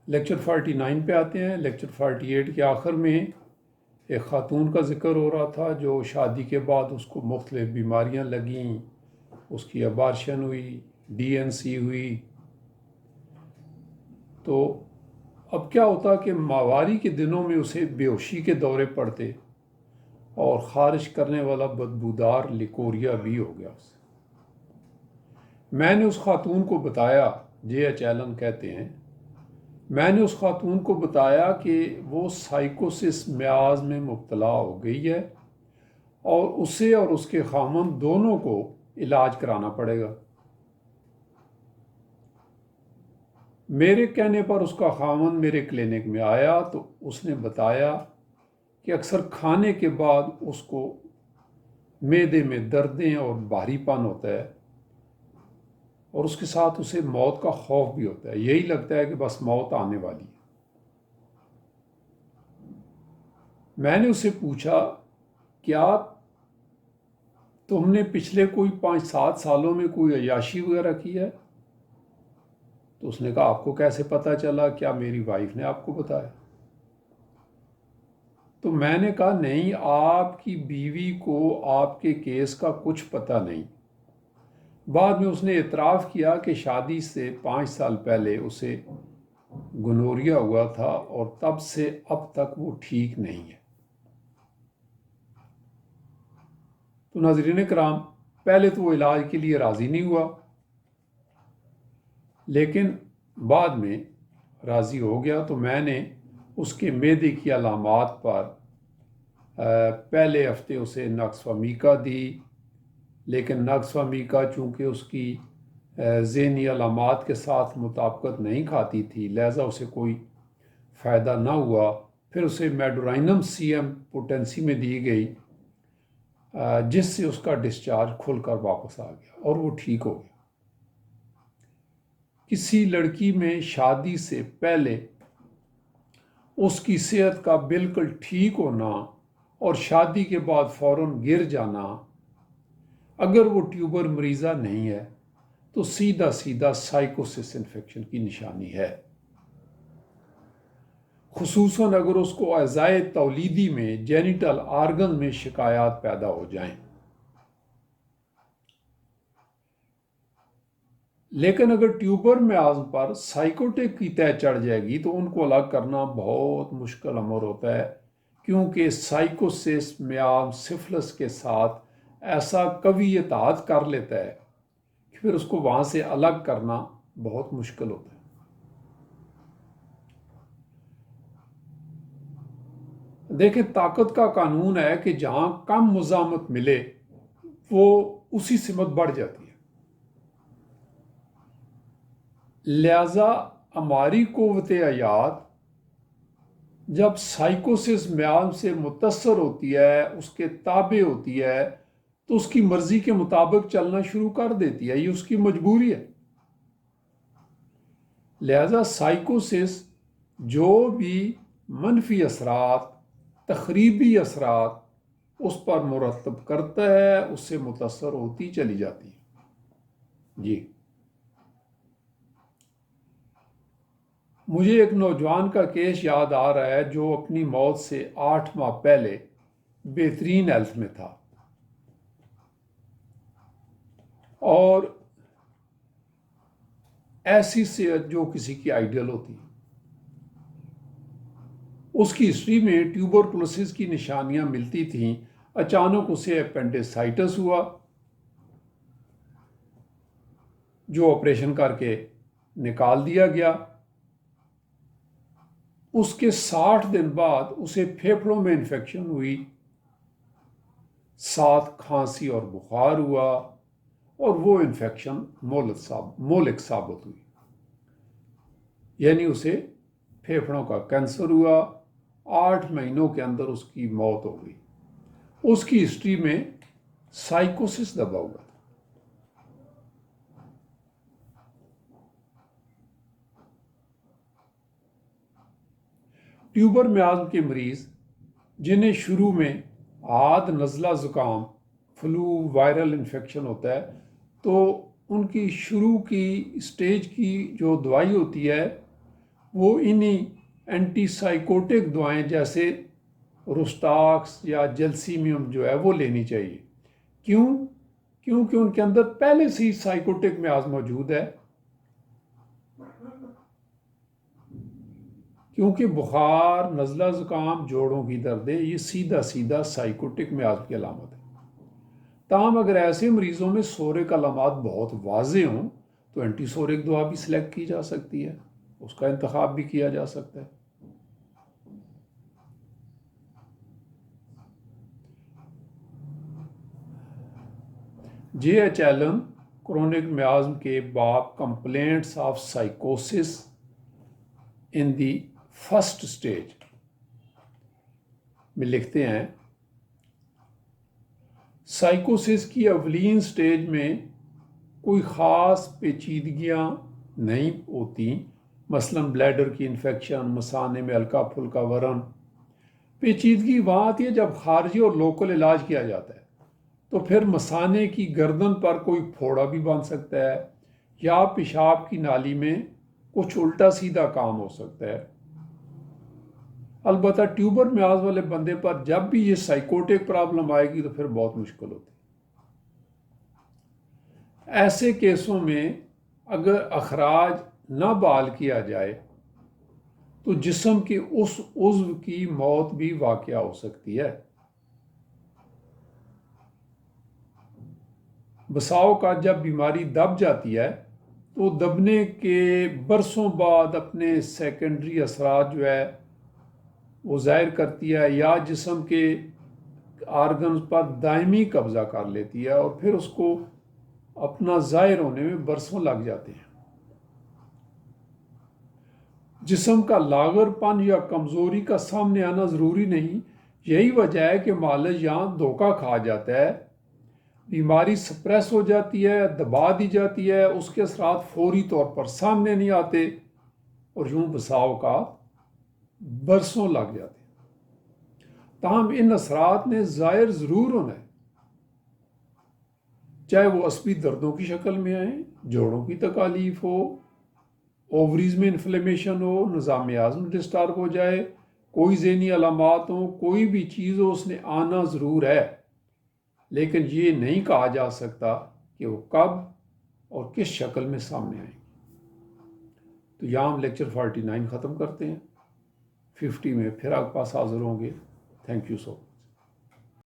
Lecture 49 پہ آتے ہیں۔ لیکچر 48 کے آخر میں ایک خاتون کا ذکر ہو رہا تھا جو شادی کے بعد اس کو مختلف بیماریاں لگیں، اس کی ابارشن ہوئی، DNC ہوئی۔ تو اب کیا ہوتا کہ ماہواری کے دنوں میں اسے بے ہوشی کے دورے پڑتے اور خارش کرنے والا بدبودار لیکوریا بھی ہو گیا اسے۔ میں نے اس خاتون کو بتایا، جے ایچ ایلن کہتے ہیں، میں نے اس خاتون کو بتایا کہ وہ سائیکوسس میاز میں مبتلا ہو گئی ہے اور اسے اور اس کے خامند دونوں کو علاج کرانا پڑے گا۔ میرے کہنے پر اس کا خامند میرے کلینک میں آیا تو اس نے بتایا کہ اکثر کھانے کے بعد اس کو معدے میں دردیں اور بھاری پن ہوتا ہے اور اس کے ساتھ اسے موت کا خوف بھی ہوتا ہے، یہی لگتا ہے کہ بس موت آنے والی ہے۔ میں نے اسے پوچھا کیا تم نے پچھلے کوئی 5-7 سالوں میں کوئی عیاشی وغیرہ کی ہے؟ تو اس نے کہا آپ کو کیسے پتہ چلا؟ کیا میری وائف نے آپ کو بتایا؟ تو میں نے کہا نہیں، آپ کی بیوی کو آپ کے کیس کا کچھ پتہ نہیں۔ بعد میں اس نے اعتراف کیا کہ شادی سے 5 سال پہلے اسے گنوریا ہوا تھا اور تب سے اب تک وہ ٹھیک نہیں ہے۔ تو ناظرین کرام، پہلے تو وہ علاج کے لیے راضی نہیں ہوا، لیکن بعد میں راضی ہو گیا۔ تو میں نے اس کے معدے کی علامات پر پہلے ہفتے اسے نقص فمیکا دی، لیکن نقص فمیکا چونکہ اس کی ذہنی علامات کے ساتھ مطابقت نہیں کھاتی تھی لہذا اسے کوئی فائدہ نہ ہوا۔ پھر اسے میڈورائنم CM پوٹینسی میں دی گئی جس سے اس کا ڈسچارج کھل کر واپس آ گیا اور وہ ٹھیک ہو گیا۔ کسی لڑکی میں شادی سے پہلے اس کی صحت کا بالکل ٹھیک ہونا اور شادی کے بعد فوراً گر جانا، اگر وہ ٹیوبر مریضہ نہیں ہے تو سیدھا سیدھا سائیکوسس انفیکشن کی نشانی ہے، خصوصاً اگر اس کو اعضائے تولیدی میں جینیٹل آرگن میں شکایات پیدا ہو جائیں۔ لیکن اگر ٹیوبر میاز پر سائیکوٹک کی طے چڑھ جائے گی تو ان کو الگ کرنا بہت مشکل امر ہوتا ہے، کیونکہ سائیکوسس میاز سفلس کے ساتھ ایسا قوی اتحاد کر لیتا ہے کہ پھر اس کو وہاں سے الگ کرنا بہت مشکل ہوتا ہے۔ دیکھیں، طاقت کا قانون ہے کہ جہاں کم مزاحمت ملے وہ اسی سمت بڑھ جاتی ہے، لہذا ہماری قوت حیات جب سائیکوسس میاز سے متاثر ہوتی ہے، اس کے تابع ہوتی ہے، تو اس کی مرضی کے مطابق چلنا شروع کر دیتی ہے، یہ اس کی مجبوری ہے۔ لہذا سائیکوسس جو بھی منفی اثرات، تخریبی اثرات اس پر مرتب کرتا ہے اس سے متاثر ہوتی چلی جاتی ہے۔ جی، مجھے ایک نوجوان کا کیس یاد آ رہا ہے جو اپنی موت سے 8 ماہ پہلے بہترین ہیلتھ میں تھا اور ایسی صحت جو کسی کی آئیڈیل ہوتی ہے۔ اس کی ہسٹری میں ٹیوبرکلوسس کی نشانیاں ملتی تھیں، اچانک اسے اپینڈیسائٹس ہوا جو آپریشن کر کے نکال دیا گیا۔ اس کے 60 دن بعد اسے پھیپھڑوں میں انفیکشن ہوئی، ساتھ کھانسی اور بخار ہوا اور وہ انفیکشن مولک ثابت ہوئی، یعنی اسے پھیپھڑوں کا کینسر ہوا۔ 8 مہینوں کے اندر اس کی موت ہو گئی۔ اس کی ہسٹری میں سائیکوسس دبا ہوا تھا۔ ٹیوبر میاز کے مریض جنہیں شروع میں عاد، نزلہ، زکام، فلو، وائرل انفیکشن ہوتا ہے تو ان کی شروع کی سٹیج کی جو دوائی ہوتی ہے وہ انہی اینٹی سائیکوٹک دعائیں جیسے روسٹاکس یا جلسیمیوم جو ہے وہ لینی چاہیے. کیوں؟ کیونکہ ان کے اندر پہلے سے ہی سائیکوٹک میاز موجود ہے. کیونکہ بخار، نزلہ زکام، جوڑوں کی دردیں یہ سیدھا سیدھا سائیکوٹک میاز کی علامت ہے. تاہم اگر ایسے مریضوں میں سورک علامات بہت واضح ہوں تو اینٹی سورک دوا بھی سلیکٹ کی جا سکتی ہے، اس کا انتخاب بھی کیا جا سکتا ہے. J H Allen chronic miasm کے باب کمپلینٹس آف سائیکوسس ان دی فرسٹ اسٹیج میں لکھتے ہیں، سائیکوسس کی اولین سٹیج میں کوئی خاص پیچیدگیاں نہیں ہوتی، مثلا بلیڈر کی انفیکشن، مثانے میں ہلکا پھلکا ورم. پیچیدگی وہاں آتی ہے جب خارجی اور لوکل علاج کیا جاتا ہے، تو پھر مثانے کی گردن پر کوئی پھوڑا بھی بن سکتا ہے یا پیشاب کی نالی میں کچھ الٹا سیدھا کام ہو سکتا ہے. البتہ ٹیوبر میاز والے بندے پر جب بھی یہ سائیکوٹک پرابلم آئے گی تو پھر بہت مشکل ہوتی ہے. ایسے کیسوں میں اگر اخراج نہ بحال کیا جائے تو جسم کے اس عضو کی موت بھی واقع ہو سکتی ہے. بساؤ کا جب بیماری دب جاتی ہے تو دبنے کے برسوں بعد اپنے سیکنڈری اثرات جو ہے وہ ظاہر کرتی ہے یا جسم کے آرگنز پر دائمی قبضہ کر لیتی ہے اور پھر اس کو اپنا ظاہر ہونے میں برسوں لگ جاتے ہیں. جسم کا لاغر پن یا کمزوری کا سامنے آنا ضروری نہیں، یہی وجہ ہے کہ معالج یہاں دھوکہ کھا جاتا ہے. بیماری سپریس ہو جاتی ہے، دبا دی جاتی ہے، اس کے اثرات فوری طور پر سامنے نہیں آتے اور یوں بساؤ کا برسوں لگ جاتے ہیں. تاہم ان اثرات نے ظاہر ضرور ہونا ہے، چاہے وہ عصبی دردوں کی شکل میں آئیں، جوڑوں کی تکالیف ہو، اووریز میں انفلیمیشن ہو، نظام ہاضمہ ڈسٹرب ہو جائے، کوئی ذہنی علامات ہوں، کوئی بھی چیز ہو، اس نے آنا ضرور ہے. لیکن یہ نہیں کہا جا سکتا کہ وہ کب اور کس شکل میں سامنے آئیں. تو یہاں ہم لیکچر 49 ختم کرتے ہیں. 50 میں پھر آپ کے پاس حاضر ہوں گے. Thank you so